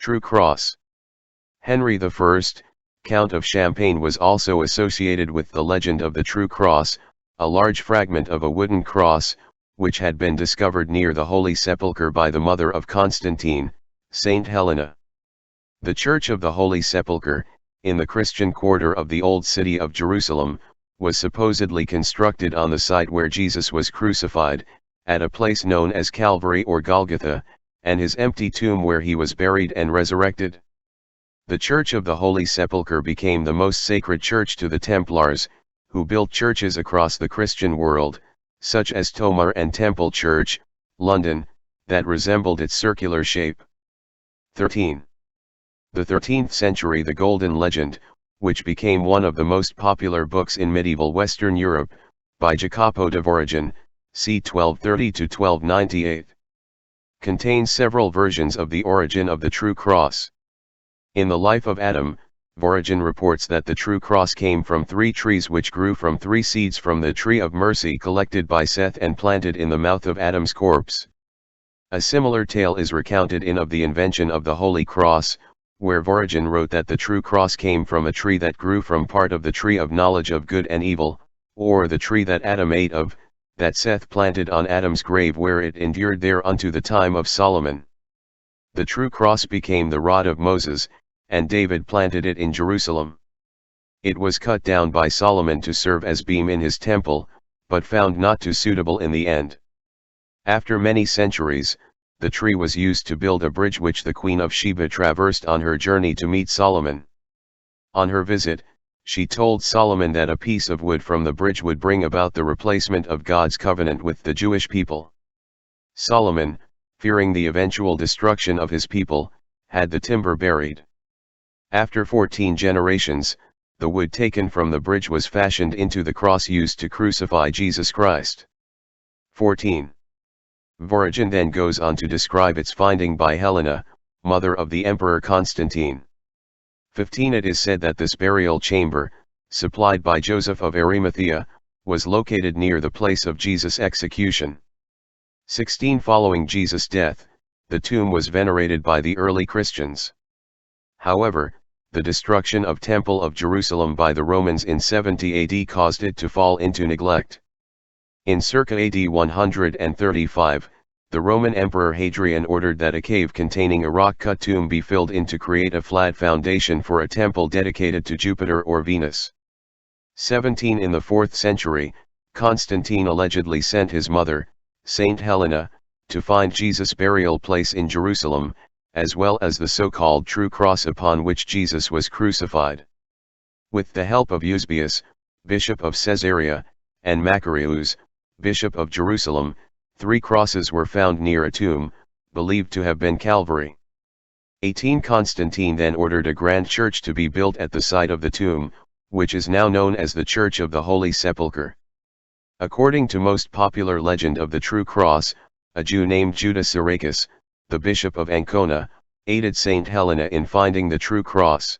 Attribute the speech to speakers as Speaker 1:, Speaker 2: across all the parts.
Speaker 1: True Cross. Henry I, Count of Champagne, was also associated with the legend of the True Cross, a large fragment of a wooden cross, which had been discovered near the Holy Sepulchre by the mother of Constantine, Saint Helena. The Church of the Holy Sepulchre, in the Christian quarter of the Old City of Jerusalem, was supposedly constructed on the site where Jesus was crucified, at a place known as Calvary or Golgotha, and his empty tomb where he was buried and resurrected. The Church of the Holy Sepulchre became the most sacred church to the Templars, who built churches across the Christian world, such as Tomar and Temple Church, London, that resembled its circular shape. 13. The 13th century. The Golden Legend, which became one of the most popular books in medieval Western Europe, by Jacopo de Voragine, c. 1230–1298. Contains several versions of the origin of the True Cross. In the Life of Adam, Voragine reports that the True Cross came from 3 trees which grew from 3 seeds from the tree of mercy collected by Seth and planted in the mouth of Adam's corpse. A similar tale is recounted in Of the Invention of the Holy Cross, where Voragine wrote that the True Cross came from a tree that grew from part of the tree of knowledge of good and evil, or the tree that Adam ate of, that Seth planted on Adam's grave, where it endured there unto the time of Solomon. The True Cross became the rod of Moses, and David planted it in Jerusalem. It was cut down by Solomon to serve as beam in his temple, but found not too suitable in the end. After many centuries, the tree was used to build a bridge which the Queen of Sheba traversed on her journey to meet Solomon. On her visit, she told Solomon that a piece of wood from the bridge would bring about the replacement of God's covenant with the Jewish people. Solomon, fearing the eventual destruction of his people, had the timber buried. After 14 generations, the wood taken from the bridge was fashioned into the cross used to crucify Jesus Christ. 14. Voragine then goes on to describe its finding by Helena, mother of the Emperor Constantine. 15. It is said that this burial chamber, supplied by Joseph of Arimathea, was located near the place of Jesus' execution. 16. Following Jesus' death, the tomb was venerated by the early Christians. However, the destruction of Temple of Jerusalem by the Romans in 70 AD caused it to fall into neglect. In circa AD 135, the Roman Emperor Hadrian ordered that a cave containing a rock-cut tomb be filled in to create a flat foundation for a temple dedicated to Jupiter or Venus. 17. In the 4th century, Constantine allegedly sent his mother, Saint Helena, to find Jesus' burial place in Jerusalem, as well as the so-called True Cross upon which Jesus was crucified. With the help of Eusebius, Bishop of Caesarea, and Macarius, Bishop of Jerusalem, 3 crosses were found near a tomb, believed to have been Calvary. 18. Constantine then ordered a grand church to be built at the site of the tomb, which is now known as the Church of the Holy Sepulchre. According to most popular legend of the True Cross, a Jew named Judas Syracuse, the Bishop of Ancona, aided Saint Helena in finding the True Cross.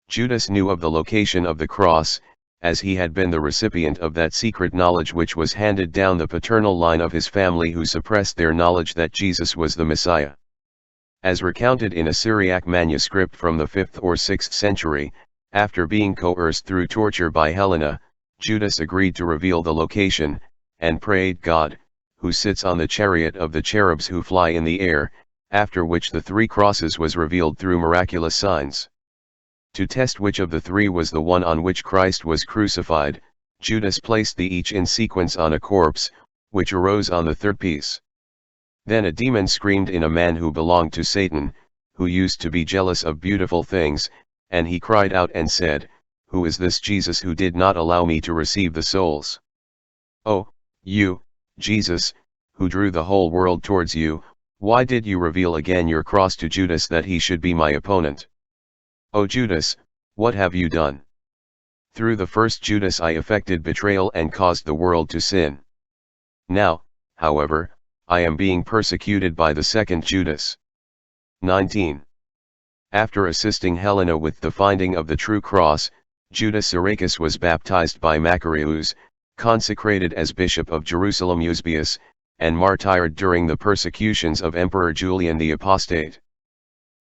Speaker 1: Judas knew of the location of the cross, as he had been the recipient of that secret knowledge which was handed down the paternal line of his family, who suppressed their knowledge that Jesus was the Messiah. As recounted in a Syriac manuscript from the 5th or 6th century, after being coerced through torture by Helena, Judas agreed to reveal the location, and prayed God, who sits on the chariot of the cherubs who fly in the air, after which the 3 crosses was revealed through miraculous signs. To test which of the 3 was the one on which Christ was crucified, Judas placed the each in sequence on a corpse, which arose on the 3rd piece. Then a demon screamed in a man who belonged to Satan, who used to be jealous of beautiful things, and he cried out and said, "Who is this Jesus who did not allow me to receive the souls? Oh, you, Jesus, who drew the whole world towards you, why did you reveal again your cross to Judas that he should be my opponent? O Judas, what have you done? Through the first Judas I effected betrayal and caused the world to sin. Now, however, I am being persecuted by the second Judas." 19. After assisting Helena with the finding of the True Cross, Judas Syracuse was baptized by Macarius, consecrated as Bishop of Jerusalem Eusebius, and martyred during the persecutions of Emperor Julian the Apostate.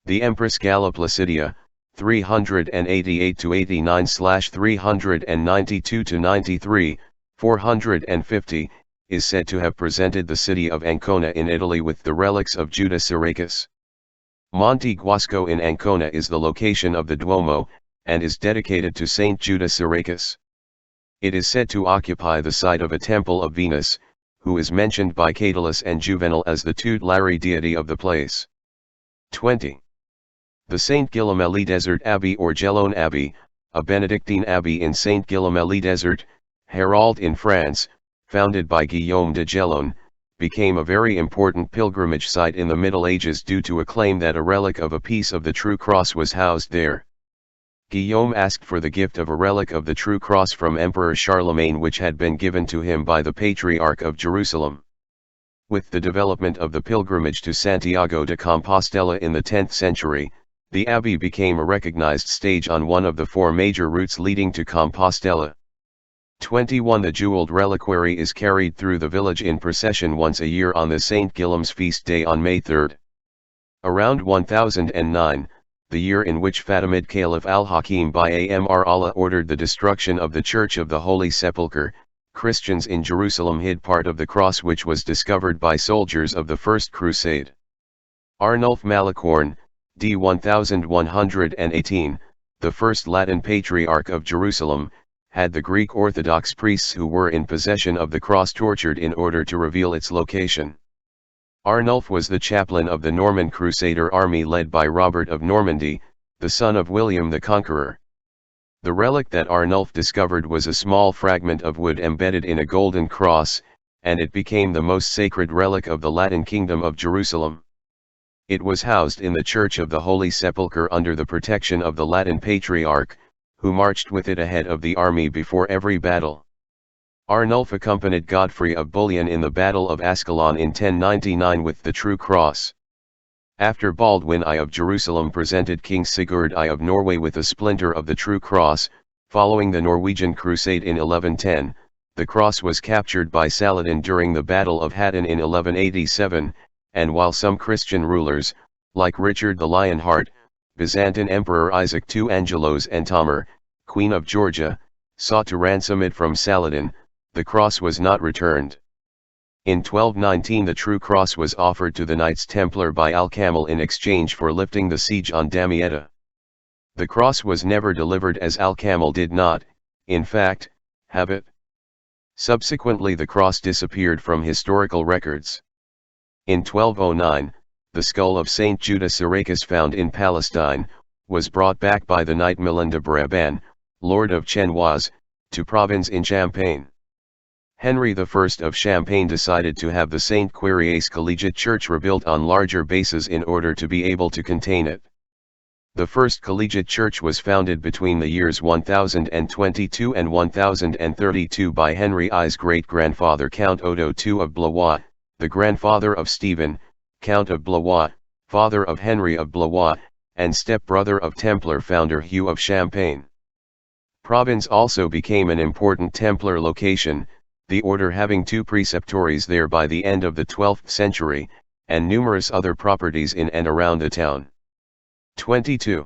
Speaker 1: The Empress Galla Placidia, 388-89/392-93, 450, is said to have presented the city of Ancona in Italy with the relics of Judas Syracuse. Monte Guasco in Ancona is the location of the Duomo, and is dedicated to Saint Judas Syracuse. It is said to occupy the site of a temple of Venus, who is mentioned by Catullus and Juvenal as the tutelary deity of the place. 20. The St. Gilameli Desert Abbey or Jalon Abbey, a Benedictine abbey in St. Gilameli Desert, Hérault in France, founded by Guillaume de Jalon, became a very important pilgrimage site in the Middle Ages due to a claim that a relic of a piece of the True Cross was housed there. Guillaume asked for the gift of a relic of the True Cross from Emperor Charlemagne, which had been given to him by the Patriarch of Jerusalem. With the development of the pilgrimage to Santiago de Compostela in the 10th century, the abbey became a recognized stage on one of the four major routes leading to Compostela. 21. The jeweled reliquary is carried through the village in procession once a year on the St. Guillaume's feast day on May 3. Around 1009, the year in which Fatimid Caliph al-Hakim by Amr Allah ordered the destruction of the Church of the Holy Sepulchre, Christians in Jerusalem hid part of the cross which was discovered by soldiers of the First Crusade. Arnulf Malicorne, d. 1118, the first Latin Patriarch of Jerusalem, had the Greek Orthodox priests who were in possession of the cross tortured in order to reveal its location. Arnulf was the chaplain of the Norman Crusader army led by Robert of Normandy, the son of William the Conqueror. The relic that Arnulf discovered was a small fragment of wood embedded in a golden cross, and it became the most sacred relic of the Latin Kingdom of Jerusalem. It was housed in the Church of the Holy Sepulchre under the protection of the Latin Patriarch, who marched with it ahead of the army before every battle. Arnulf accompanied Godfrey of Bouillon in the Battle of Ascalon in 1099 with the True Cross. After Baldwin I of Jerusalem presented King Sigurd I of Norway with a splinter of the True Cross, following the Norwegian Crusade in 1110, the cross was captured by Saladin during the Battle of Hattin in 1187, and while some Christian rulers, like Richard the Lionheart, Byzantine Emperor Isaac II Angelos and Tamar, Queen of Georgia, sought to ransom it from Saladin, the cross was not returned. In 1219 the True Cross was offered to the Knights Templar by Al-Kamil in exchange for lifting the siege on Damietta. The cross was never delivered as Al-Kamil did not, in fact, have it. Subsequently the cross disappeared from historical records. In 1209, the skull of Saint Judas Syracuse found in Palestine, was brought back by the knight Milan de Brabant, Lord of Chenoise, to Provence in Champagne. Henry I of Champagne decided to have the St. Quiriace Collegiate Church rebuilt on larger bases in order to be able to contain it. The first collegiate church was founded between the years 1022 and 1032 by Henry I's great-grandfather Count Odo II of Blois, the grandfather of Stephen, Count of Blois, father of Henry of Blois, and step-brother of Templar founder Hugh of Champagne. Provence also became an important Templar location, the order having two preceptories there by the end of the 12th century, and numerous other properties in and around the town. 22.